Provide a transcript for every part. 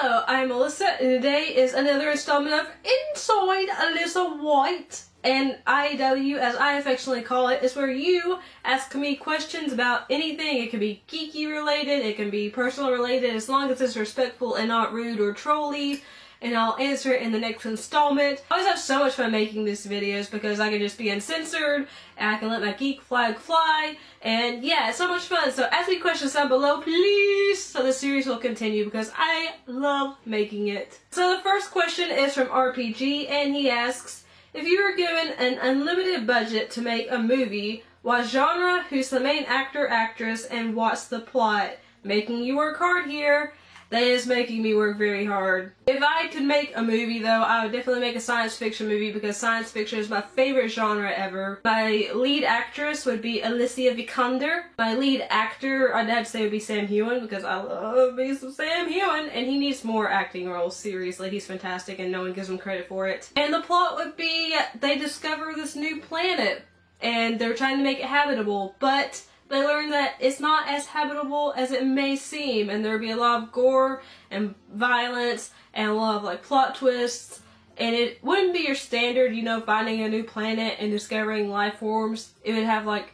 Hello, I'm Alyssa, and today is another installment of Inside Alyssa White. And IW, as I affectionately call it, is where you ask me questions about anything. It can be geeky related, it can be personal related, as long as it's respectful and not rude or trolly, and I'll answer it in the next installment. I always have so much fun making these videos because I can just be uncensored, and I can let my geek flag fly, and yeah, it's so much fun. So ask me questions down below, please, so the series will continue because I love making it. So the first question is from RPG, and he asks, if you were given an unlimited budget to make a movie, what genre, who's the main actor, actress, and what's the plot? Making you work hard here. That is making me work very hard. If I could make a movie though, I would definitely make a science fiction movie because science fiction is my favorite genre ever. My lead actress would be Alicia Vikander. My lead actor, I'd have to say would be Sam Heughan because I love me some Sam Heughan, and he needs more acting roles, seriously. He's fantastic and no one gives him credit for it. And the plot would be they discover this new planet and they're trying to make it habitable, but they learn that it's not as habitable as it may seem, and there'll be a lot of gore and violence and a lot of like plot twists, and it wouldn't be your standard, you know, finding a new planet and discovering life forms. It would have like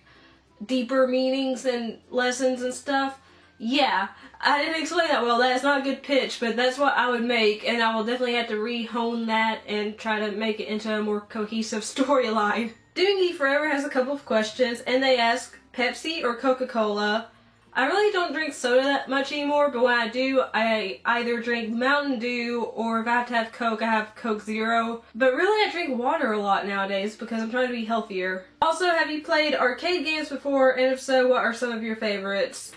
deeper meanings and lessons and stuff. Yeah, I didn't explain that well. That's not a good pitch, but that's what I would make, and I will definitely have to re-hone that and try to make it into a more cohesive storyline. Doing Geek Forever has a couple of questions, and they ask, Pepsi or Coca-Cola? I really don't drink soda that much anymore, but when I do, I either drink Mountain Dew, or if I have to have Coke, I have Coke Zero. But really I drink water a lot nowadays because I'm trying to be healthier. Also, have you played arcade games before, and if so, what are some of your favorites?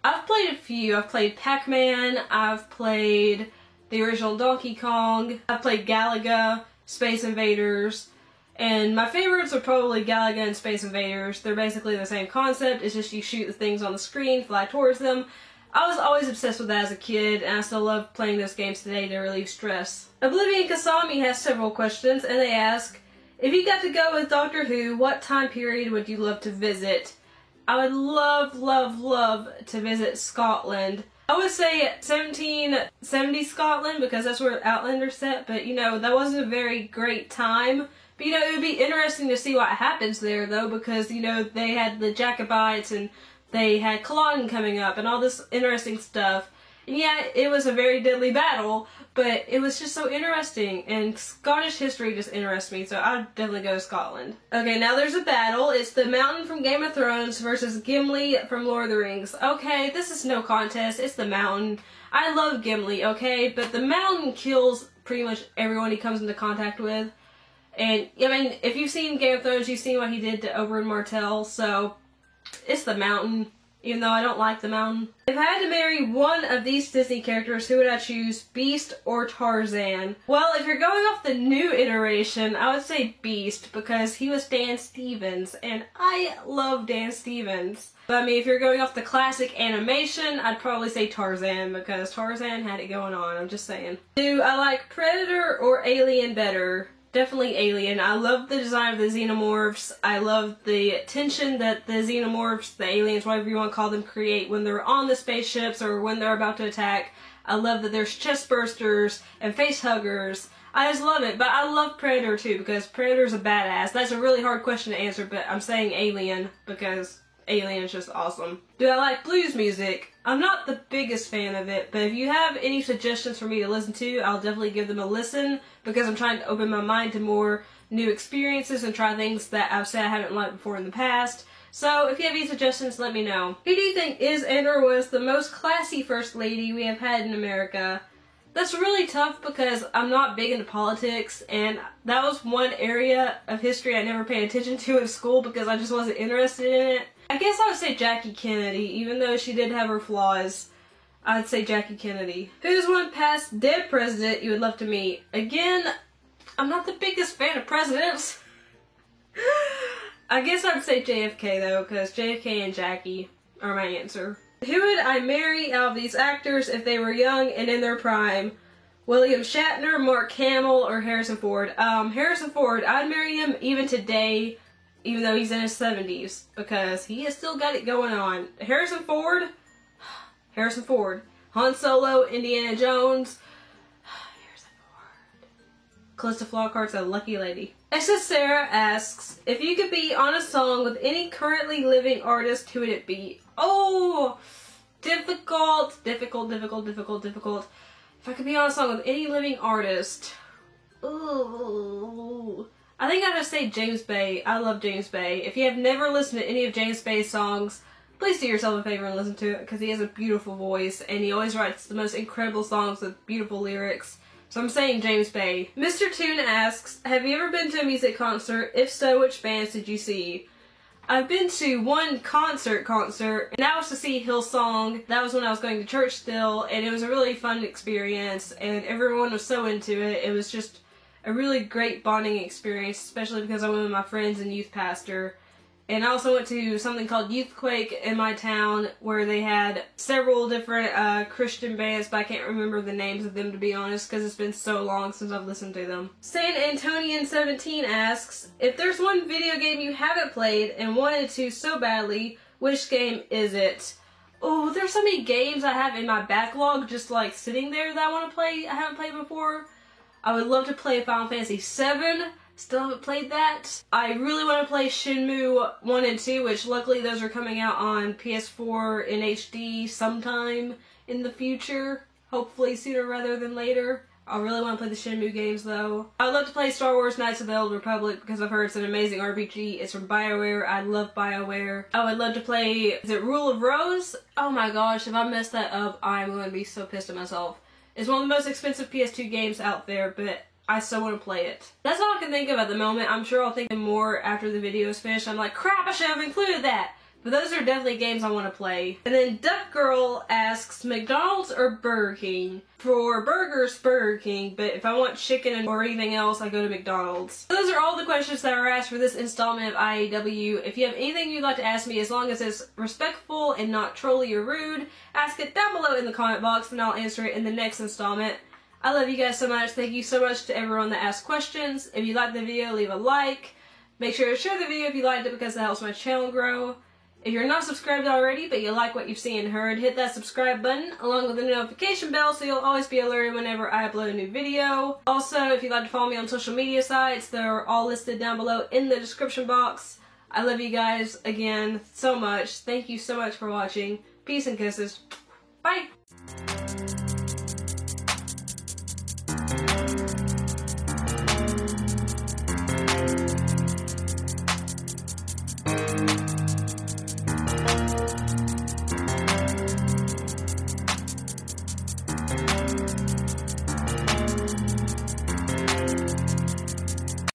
I've played a few. I've played Pac-Man, I've played the original Donkey Kong, I've played Galaga, Space Invaders, and my favorites are probably Galaga and Space Invaders. They're basically the same concept, it's just you shoot the things on the screen, fly towards them. I was always obsessed with that as a kid, and I still love playing those games today to relieve stress. Oblivion Kasami has several questions, and they ask, if you got to go with Doctor Who, what time period would you love to visit? I would love, love, love to visit Scotland. I would say 1770 Scotland because that's where Outlander's set, but you know, that wasn't a very great time. But you know, it would be interesting to see what happens there though, because you know, they had the Jacobites and they had Culloden coming up and all this interesting stuff. And yeah, it was a very deadly battle, but it was just so interesting, and Scottish history just interests me, so I'd definitely go to Scotland. Okay, now there's a battle. It's the Mountain from Game of Thrones versus Gimli from Lord of the Rings. Okay, this is no contest. It's the Mountain. I love Gimli, okay, but the Mountain kills pretty much everyone he comes into contact with. And, I mean, if you've seen Game of Thrones, you've seen what he did to Oberyn Martell, so it's the Mountain. Even though I don't like the Mountain. If I had to marry one of these Disney characters, who would I choose? Beast or Tarzan? Well, if you're going off the new iteration, I would say Beast because he was Dan Stevens, and I love Dan Stevens. But I mean, if you're going off the classic animation, I'd probably say Tarzan because Tarzan had it going on, I'm just saying. Do I like Predator or Alien better? Definitely Alien. I love the design of the xenomorphs. I love the tension that the xenomorphs, the aliens, whatever you want to call them, create when they're on the spaceships or when they're about to attack. I love that there's chest bursters and face huggers. I just love it. But I love Predator too because Predator's a badass. That's a really hard question to answer, but I'm saying Alien because Alien is just awesome. Do I like blues music? I'm not the biggest fan of it, but if you have any suggestions for me to listen to, I'll definitely give them a listen because I'm trying to open my mind to more new experiences and try things that I've said I haven't liked before in the past. So if you have any suggestions, let me know. Who do you think is and or was the most classy First Lady we have had in America? That's really tough because I'm not big into politics, and that was one area of history I never paid attention to in school because I just wasn't interested in it. I guess I would say Jackie Kennedy, even though she did have her flaws. I'd say Jackie Kennedy. Who's one past dead president you would love to meet? Again, I'm not the biggest fan of presidents. I guess I'd say JFK though, because JFK and Jackie are my answer. Who would I marry out of these actors if they were young and in their prime? William Shatner, Mark Hamill, or Harrison Ford? Harrison Ford, I'd marry him even today, even though he's in his 70s, because he has still got it going on. Harrison Ford, Han Solo, Indiana Jones, Calista Flockhart's a lucky lady. Essa Sarah asks, if you could be on a song with any currently living artist, who would it be? Oh, difficult. If I could be on a song with any living artist, ooh, I think I'd just say James Bay. I love James Bay. If you have never listened to any of James Bay's songs, please do yourself a favor and listen to it, because he has a beautiful voice and he always writes the most incredible songs with beautiful lyrics. So I'm saying James Bay. Mr. Toon asks, have you ever been to a music concert? If so, which bands did you see? I've been to one concert, and that was to see Hillsong. That was when I was going to church still, and it was a really fun experience, and everyone was so into it. It was just a really great bonding experience, especially because I went with my friends and youth pastor. And I also went to something called Youthquake in my town, where they had several different Christian bands, but I can't remember the names of them, to be honest, because it's been so long since I've listened to them. San Antonian17 asks, if there's one video game you haven't played and wanted to so badly, which game is it? Oh, there's so many games I have in my backlog just like sitting there that I want to play I haven't played before. I would love to play Final Fantasy VII. Still haven't played that. I really want to play Shenmue 1 and 2, which luckily those are coming out on PS4 in HD sometime in the future. Hopefully sooner rather than later. I really want to play the Shenmue games though. I would love to play Star Wars Knights of the Old Republic because I've heard it's an amazing RPG. It's from BioWare. I love BioWare. I would love to play, is it Rule of Rose? Oh my gosh, if I mess that up, I'm going to be so pissed at myself. It's one of the most expensive PS2 games out there, but I still want to play it. That's all I can think of at the moment. I'm sure I'll think of more after the video is finished. I'm like, crap, I should have included that. But those are definitely games I want to play. And then Duck Girl asks, McDonald's or Burger King? For burgers, Burger King, but if I want chicken or anything else, I go to McDonald's. So those are all the questions that are asked for this installment of IAW. If you have anything you'd like to ask me, as long as it's respectful and not trolly or rude, ask it down below in the comment box and I'll answer it in the next installment. I love you guys so much. Thank you so much to everyone that asked questions. If you liked the video, leave a like. Make sure to share the video if you liked it because that helps my channel grow. If you're not subscribed already, but you like what you've seen and heard, hit that subscribe button along with the notification bell so you'll always be alerted whenever I upload a new video. Also, if you'd like to follow me on social media sites, they're all listed down below in the description box. I love you guys again so much. Thank you so much for watching. Peace and kisses. Bye!